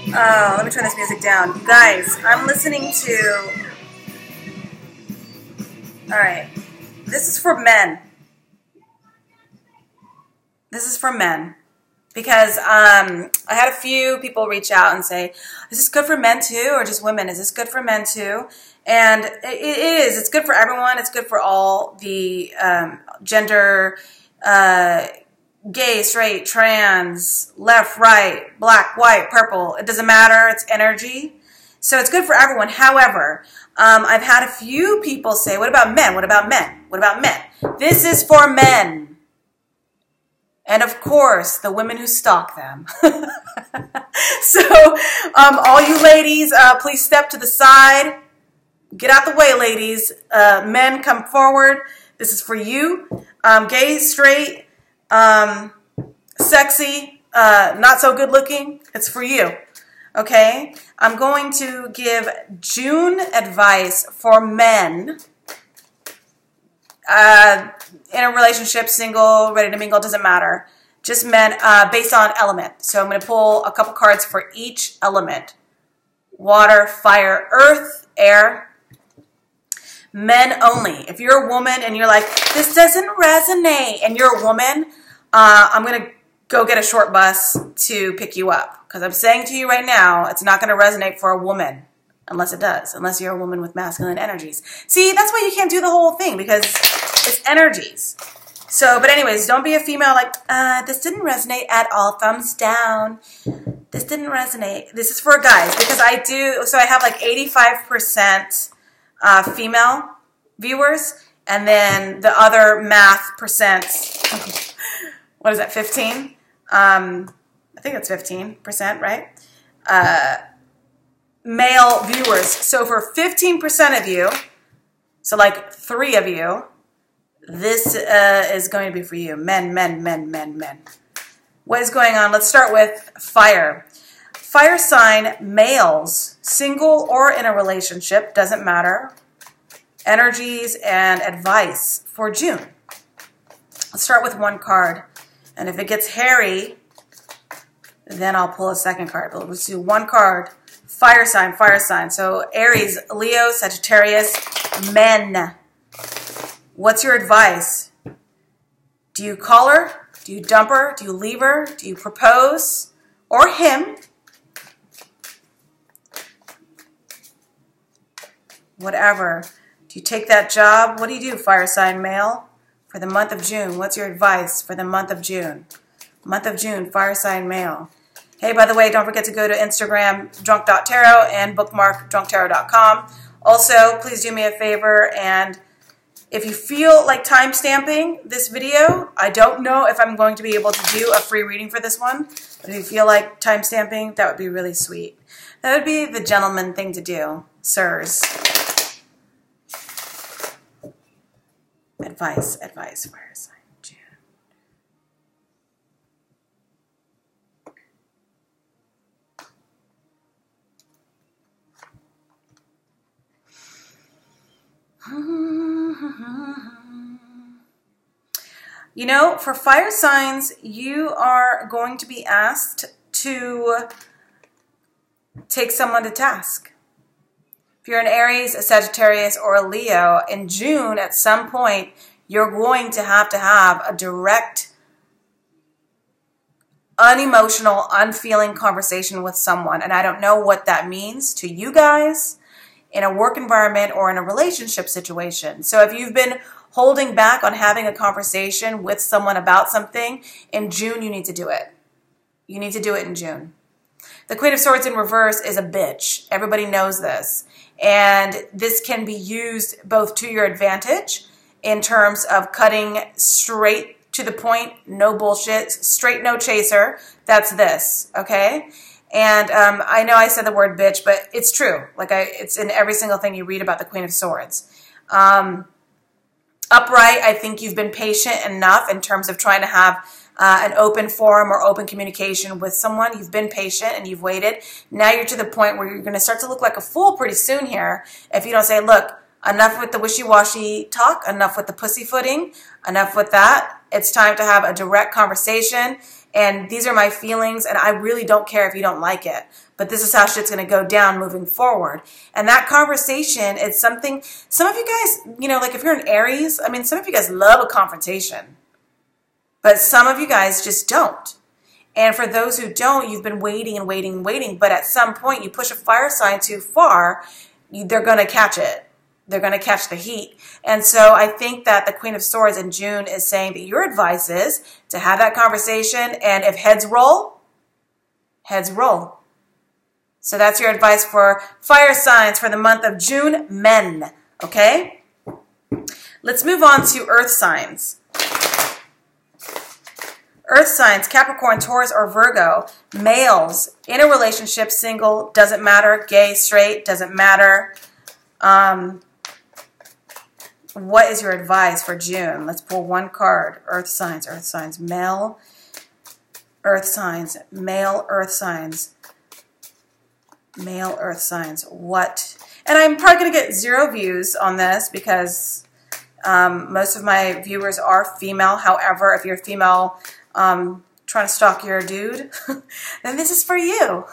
Let me turn this music down. You guys, I'm listening to... Alright. This is for men. This is for men. Because I had a few people reach out and say, is this good for men too, or just women? Is this good for men too? And it is. It's good for everyone. It's good for all the gender, gay, straight, trans, left, right, black, white, purple. It doesn't matter. It's energy. So it's good for everyone. However, I've had a few people say, what about men? What about men? What about men? This is for men. And of course, the women who stalk them. So, all you ladies, please step to the side. Get out the way, ladies. Men, come forward. This is for you. Gay, straight, sexy, not so good looking. It's for you. Okay? I'm going to give June advice for men. In a relationship, single, ready to mingle, doesn't matter. Just men, based on element. So I'm going to pull a couple cards for each element. Water, fire, earth, air. Men only. If you're a woman and you're like, this doesn't resonate, and you're a woman, I'm going to go get a short bus to pick you up. Because I'm saying to you right now, it's not going to resonate for a woman. Unless it does. Unless you're a woman with masculine energies. See, that's why you can't do the whole thing, because it's energies. So, but anyways, don't be a female like, this didn't resonate at all. Thumbs down. This didn't resonate. This is for guys, because I do, so I have like 85% female viewers, and then the other math percent, what is that, 15? I think that's 15%, right? Male viewers. So for 15% of you, so like 3 of you, this is going to be for you. Men, men, men, men, men. What is going on? Let's start with fire. Fire sign males, single or in a relationship, doesn't matter. Energies and advice for June. Let's start with one card. And if it gets hairy, then I'll pull a second card. But let's do one card. Fire sign, fire sign. So Aries, Leo, Sagittarius, men. What's your advice? Do you call her? Do you dump her? Do you leave her? Do you propose? Or him? Whatever. Do you take that job? What do you do, fire sign male? For the month of June, what's your advice for the month of June? Month of June, fire sign male. Hey, by the way, don't forget to go to Instagram, drunk.tarot, and bookmark drunktarot.com. Also, please do me a favor, and if you feel like time stamping this video, I don't know if I'm going to be able to do a free reading for this one, but if you feel like time stamping, that would be really sweet. That would be the gentleman thing to do, sirs. Advice, advice, fire sign, June. You know, for fire signs, you are going to be asked to take someone to task. If you're an Aries, a Sagittarius, or a Leo, in June, at some point, you're going to have a direct, unemotional, unfeeling conversation with someone. And I don't know what that means to you guys in a work environment or in a relationship situation. So if you've been holding back on having a conversation with someone about something, in June, you need to do it. You need to do it in June. The Queen of Swords in reverse is a bitch. Everybody knows this. And this can be used both to your advantage in terms of cutting straight to the point, no bullshit, straight no chaser. That's this, okay? And I know I said the word bitch, but it's true. Like it's in every single thing you read about the Queen of Swords. Upright, I think you've been patient enough in terms of trying to have an open forum or open communication with someone. You've been patient and you've waited. Now you're to the point where you're going to start to look like a fool pretty soon here if you don't say, look, enough with the wishy-washy talk, enough with the pussyfooting, enough with that. It's time to have a direct conversation And these are my feelings, and I really don't care if you don't like it. But this is how shit's going to go down moving forward. And that conversation is something, some of you guys, you know, like if you're an Aries, I mean, some of you guys love a confrontation. But some of you guys just don't. And for those who don't, you've been waiting and waiting and waiting. But at some point, you push a fire sign too far, they're going to catch it. They're going to catch the heat. And so I think that the Queen of Swords in June is saying that your advice is to have that conversation. And if heads roll, heads roll. So that's your advice for fire signs for the month of June, men. Okay? Let's move on to earth signs. Earth signs, Capricorn, Taurus, or Virgo. Males, in a relationship, single, doesn't matter. Gay, straight, doesn't matter. What is your advice for June? Let's pull one card. Earth signs, male, earth signs, male, earth signs, male, earth signs. What? And I'm probably going to get 0 views on this because most of my viewers are female. However, if you're female trying to stalk your dude, then this is for you.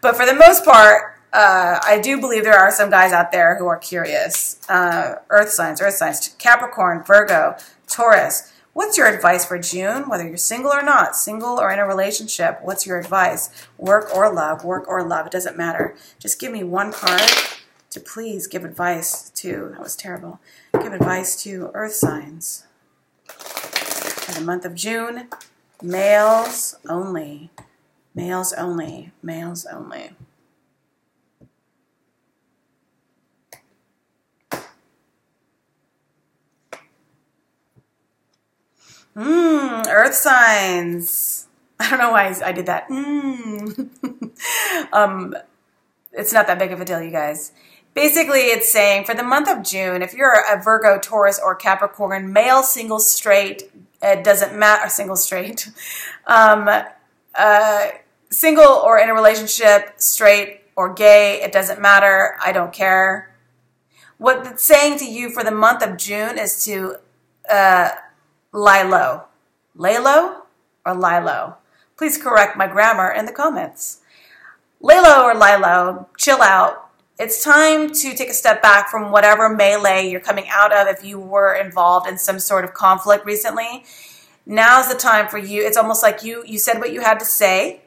But for the most part, I do believe there are some guys out there who are curious. Earth signs, Capricorn, Virgo, Taurus. What's your advice for June? Whether you're single or not, single or in a relationship, what's your advice? Work or love, it doesn't matter. Just give me one card to please give advice to, that was terrible, give advice to earth signs. For the month of June, males only, males only, males only. Earth signs. I don't know why I did that. It's not that big of a deal, you guys. Basically, it's saying for the month of June, if you're a Virgo, Taurus, or Capricorn, male, single, straight, it doesn't matter. Single, straight. Single or in a relationship, straight or gay, it doesn't matter. I don't care. What it's saying to you for the month of June is to lie low. Lay low or lie low? Please correct my grammar in the comments. Lay low or lie low. Chill out. It's time to take a step back from whatever melee you're coming out of if you were involved in some sort of conflict recently. Now's the time for you. It's almost like you said what you had to say.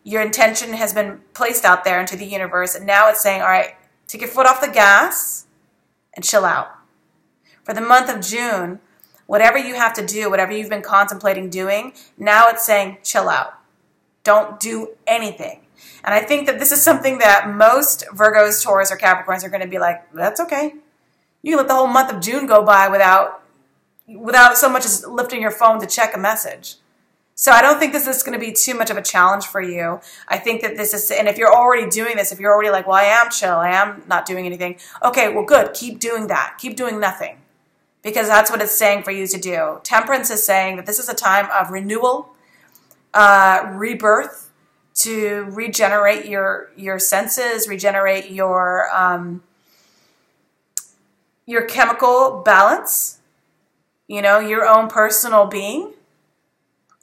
Your intention has been placed out there into the universe. And now it's saying, all right, take your foot off the gas and chill out. For the month of June, whatever you have to do, whatever you've been contemplating doing, now it's saying chill out. Don't do anything. And I think that this is something that most Virgos, Taurus, or Capricorns are going to be like, that's okay. You can let the whole month of June go by without so much as lifting your phone to check a message. So I don't think this is going to be too much of a challenge for you. I think that this is, and if you're already doing this, if you're already like, well, I am chill, I am not doing anything. Okay, well, good. Keep doing that. Keep doing nothing. Because that's what it's saying for you to do. Temperance is saying that this is a time of renewal, rebirth, to regenerate your senses, regenerate your chemical balance, you know, your own personal being.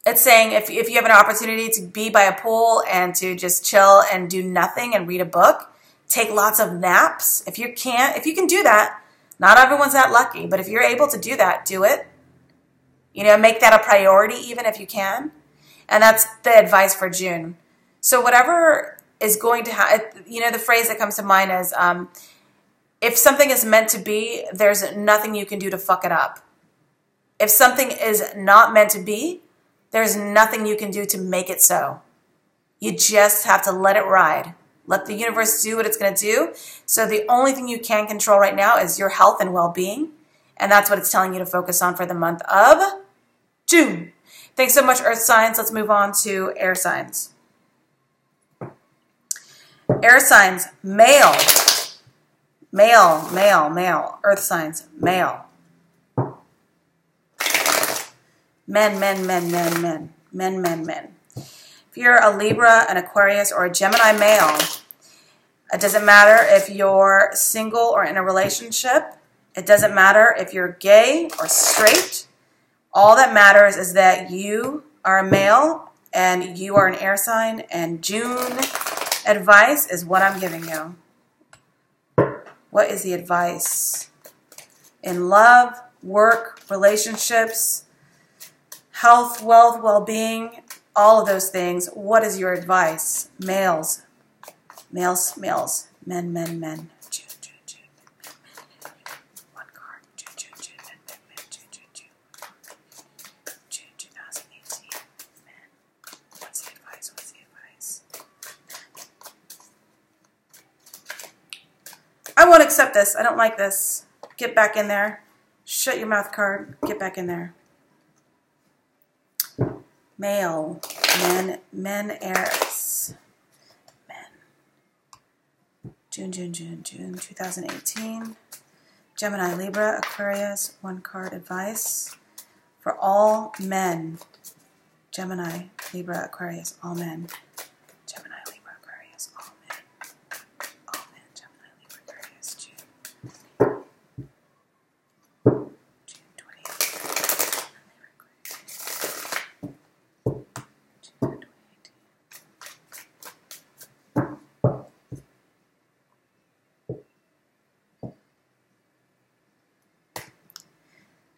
It's saying if you have an opportunity to be by a pool and to just chill and do nothing and read a book, take lots of naps. If you can do that, not everyone's that lucky, but if you're able to do that, do it. You know, make that a priority even if you can. And that's the advice for June. So whatever is going to happen, you know, the phrase that comes to mind is, if something is meant to be, there's nothing you can do to fuck it up. If something is not meant to be, there's nothing you can do to make it so. You just have to let it ride. Let the universe do what it's going to do. So the only thing you can control right now is your health and well-being. And that's what it's telling you to focus on for the month of June. Thanks so much, Earth signs. Let's move on to air signs. Air signs, male. Male, male, male. Earth signs, male. Men, men, men, men, men. Men, men, men. If you're a Libra, an Aquarius, or a Gemini male, it doesn't matter if you're single or in a relationship. It doesn't matter if you're gay or straight. All that matters is that you are a male and you are an air sign, and June advice is what I'm giving you. What is the advice? In love, work, relationships, health, wealth, well-being, all of those things, what is your advice? Males, males, males, men, men, men. June, June, June, men, men, one card. June, June, June, men, men, men. June, June, June. June 2018. Men. What's the advice? What's the advice? I won't accept this. I don't like this. Get back in there. Shut your mouth card. Get back in there. Male, men, men, heirs, men. June, June, June, June 2018. Gemini, Libra, Aquarius, one card advice for all men. Gemini, Libra, Aquarius, all men. Gemini, Libra, Aquarius, all men. All men, Gemini, Libra, Aquarius, June. June 2018.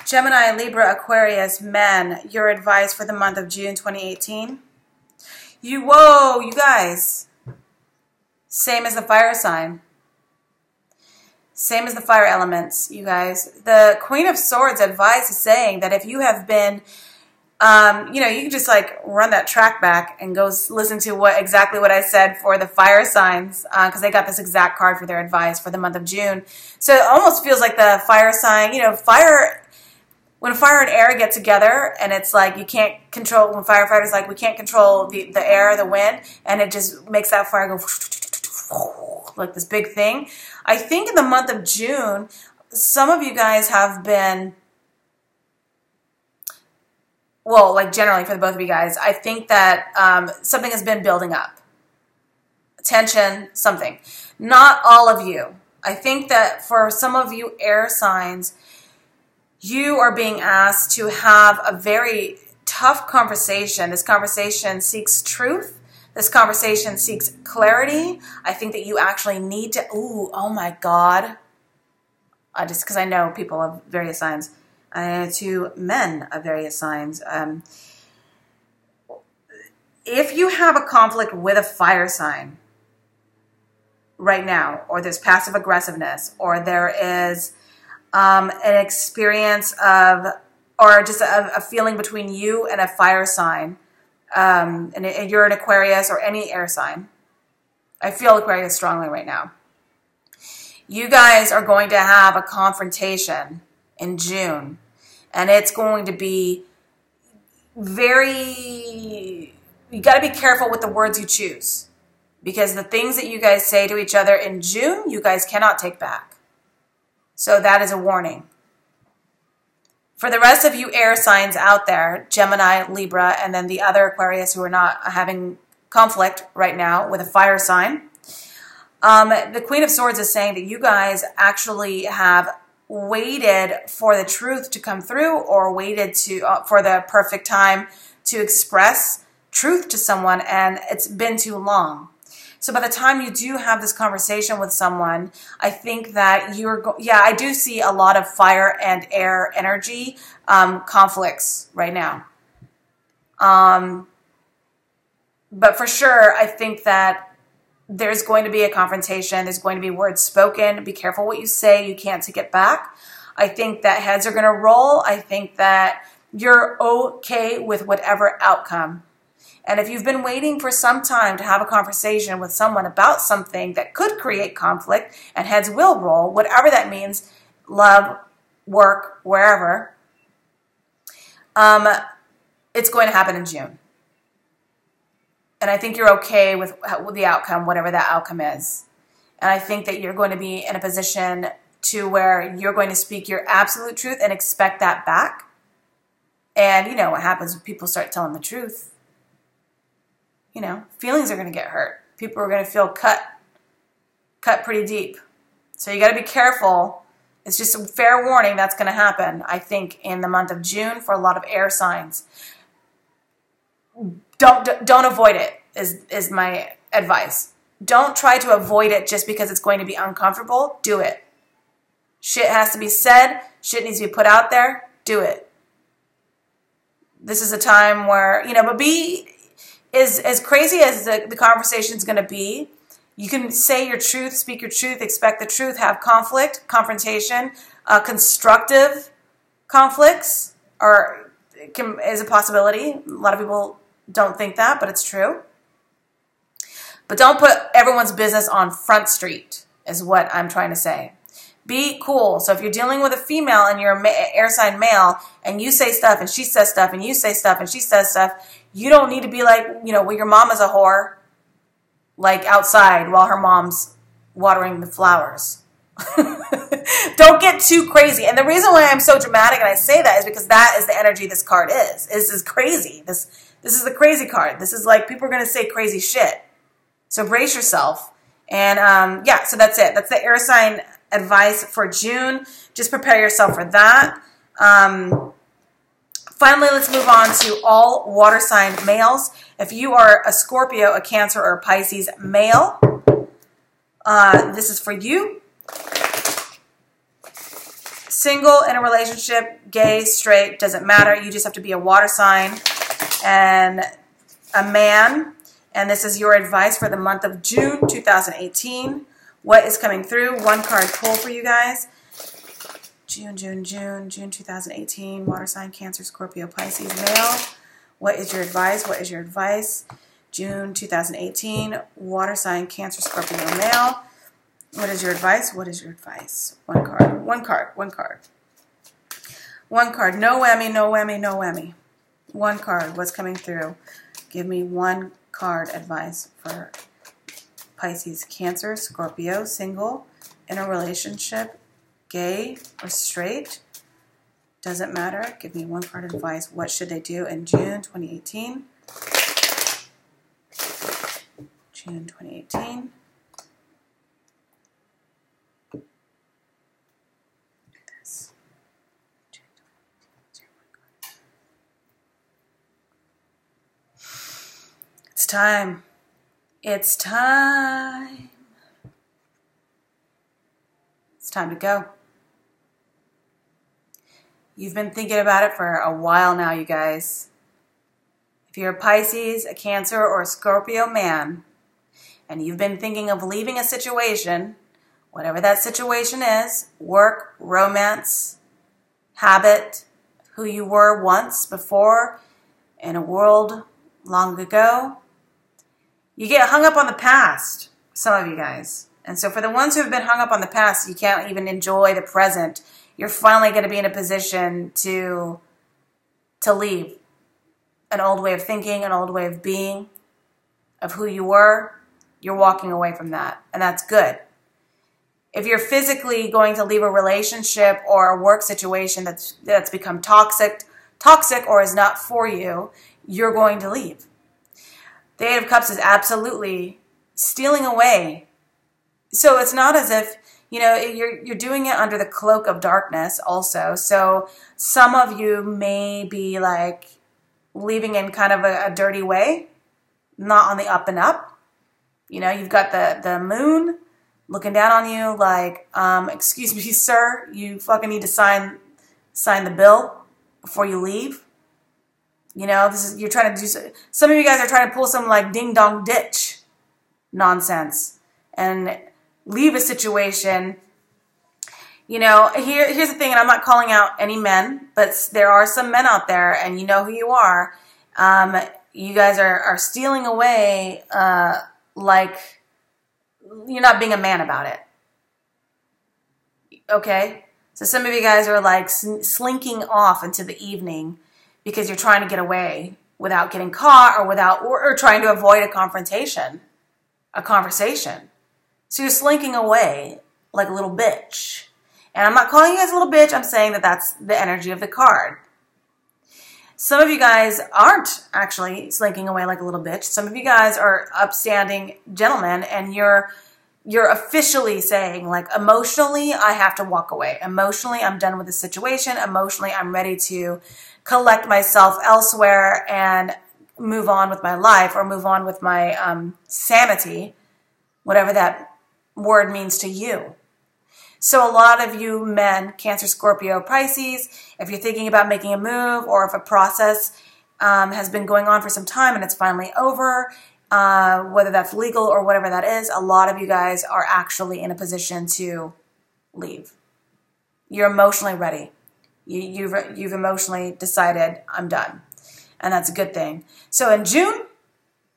Gemini, Libra, Aquarius, men, your advice for the month of June 2018. Whoa, you guys. Same as the fire sign. Same as the fire elements, you guys. The Queen of Swords advice is saying that if you have been, you can just like run that track back and go listen to exactly what I said for the fire signs, because they got this exact card for their advice for the month of June. So it almost feels like the fire sign, when fire and air get together, and it's like you can't control, when firefighters like, we can't control the air, the wind, and it just makes that fire go like this big thing. I think in the month of June, some of you guys have been, well, like generally for the both of you guys, I think that something has been building up. Tension, something. Not all of you. I think that for some of you air signs, you are being asked to have a very tough conversation. This conversation seeks truth. This conversation seeks clarity. I think that you actually need to, oh my God. Just because I know people of various signs. To men of various signs. If you have a conflict with a fire sign right now, or there's passive aggressiveness, or there is an experience of, or just a feeling between you and a fire sign, and you're an Aquarius or any air sign. I feel Aquarius strongly right now. You guys are going to have a confrontation in June, and it's going to be you got to be careful with the words you choose, because the things that you guys say to each other in June, you guys cannot take back. So that is a warning. For the rest of you air signs out there, Gemini, Libra, and then the other Aquarius who are not having conflict right now with a fire sign, the Queen of Swords is saying that you guys actually have waited for the truth to come through, or waited for the perfect time to express truth to someone, and it's been too long. So by the time you do have this conversation with someone, I think that I do see a lot of fire and air energy conflicts right now. But for sure, I think that there's going to be a confrontation. There's going to be words spoken. Be careful what you say. You can't take it back. I think that heads are going to roll. I think that you're okay with whatever outcome. And if you've been waiting for some time to have a conversation with someone about something that could create conflict, and heads will roll, whatever that means, love, work, wherever, it's going to happen in June. And I think you're okay with the outcome, whatever that outcome is. And I think that you're going to be in a position to where you're going to speak your absolute truth and expect that back. And you know what happens when people start telling the truth. Feelings are going to get hurt. People are going to feel cut pretty deep. So you got to be careful. It's just a fair warning that's going to happen, I think, in the month of June for a lot of air signs. don't avoid it is my advice. Don't try to avoid it just because it's going to be uncomfortable. Do it. Shit has to be said. Shit needs to be put out there. Do it. This is a time where, but be as crazy as the conversation is going to be. You can say your truth, speak your truth, expect the truth, have conflict, confrontation, constructive conflicts is a possibility. A lot of people don't think that, but it's true. But don't put everyone's business on Front Street, is what I'm trying to say. Be cool. So if you're dealing with a female and you're an air sign male and you say stuff and she says stuff and you say stuff and she says stuff, you don't need to be like, well, your mom is a whore, like outside while her mom's watering the flowers. Don't get too crazy. And the reason why I'm so dramatic and I say that is because that is the energy this card is. This is crazy. This is the crazy card. This is like people are going to say crazy shit. So brace yourself. And so that's it. That's the air sign advice for June. Just prepare yourself for that. Finally, let's move on to all water sign males. If you are a Scorpio, a Cancer, or a Pisces male, this is for you. Single, in a relationship, gay, straight, doesn't matter. You just have to be a water sign and a man. And this is your advice for the month of June 2018. What is coming through? One card pull for you guys. June 2018. Water sign, Cancer, Scorpio, Pisces, male. What is your advice? What is your advice? June 2018. Water sign, Cancer, Scorpio, male. What is your advice? What is your advice? One card. One card. One card. One card. No whammy, no whammy, no whammy. One card. What's coming through? Give me one card advice for Pisces, Cancer, Scorpio, single, in a relationship, gay or straight, doesn't matter. Give me one card advice. What should they do in June 2018? June 2018. This. It's time. It's time. It's time to go. You've been thinking about it for a while now, you guys. If you're a Pisces, a Cancer, or a Scorpio man, and you've been thinking of leaving a situation, whatever that situation is, work, romance, habit, who you were once before in a world long ago, you get hung up on the past, some of you guys. And so for the ones who have been hung up on the past, you can't even enjoy the present. You're finally going to be in a position to leave an old way of thinking, an old way of being, of who you were. You're walking away from that, and that's good. If you're physically going to leave a relationship or a work situation that's become toxic or is not for you, you're going to leave. The Eight of Cups is absolutely stealing away. So it's not as if, you're doing it under the cloak of darkness also. So some of you may be like leaving in kind of a dirty way, not on the up and up. You've got the moon looking down on you like, excuse me, sir, you fucking need to sign the bill before you leave. You're trying to do, some of you guys are trying to pull some like ding dong ditch nonsense and leave a situation. Here's the thing, and I'm not calling out any men, but there are some men out there, and you know who you are. You guys are stealing away like you're not being a man about it. Okay? So some of you guys are like slinking off into the evening because you're trying to get away without getting caught or trying to avoid a conversation. So you're slinking away like a little bitch. And I'm not calling you guys a little bitch. I'm saying that that's the energy of the card. Some of you guys aren't actually slinking away like a little bitch. Some of you guys are upstanding gentlemen, and you're officially saying, like, emotionally, I have to walk away. Emotionally, I'm done with the situation. Emotionally, I'm ready to collect myself elsewhere and move on with my life or move on with my sanity, whatever that word means to you. So a lot of you men, Cancer, Scorpio, Pisces, if you're thinking about making a move or if a process has been going on for some time and it's finally over, whether that's legal or whatever that is, a lot of you guys are actually in a position to leave. You're emotionally ready. You've emotionally decided, I'm done. And that's a good thing. So in June,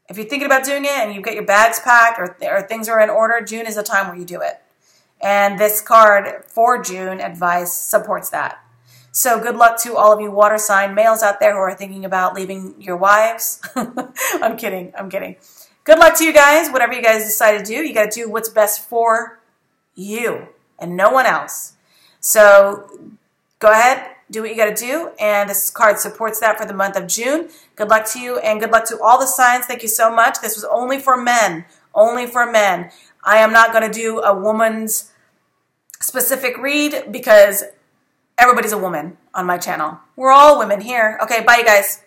if you're thinking about doing it and you've got your bags packed or things are in order, June is the time where you do it. And this card for June advice supports that. So good luck to all of you water sign males out there who are thinking about leaving your wives. I'm kidding. Good luck to you guys. Whatever you guys decide to do, you got to do what's best for you and no one else. So go ahead, do what you got to do. And this card supports that for the month of June. Good luck to you and good luck to all the signs. Thank you so much. This was only for men. Only for men. I am not going to do a woman's specific read because everybody's a woman on my channel. We're all women here. Okay, bye you guys.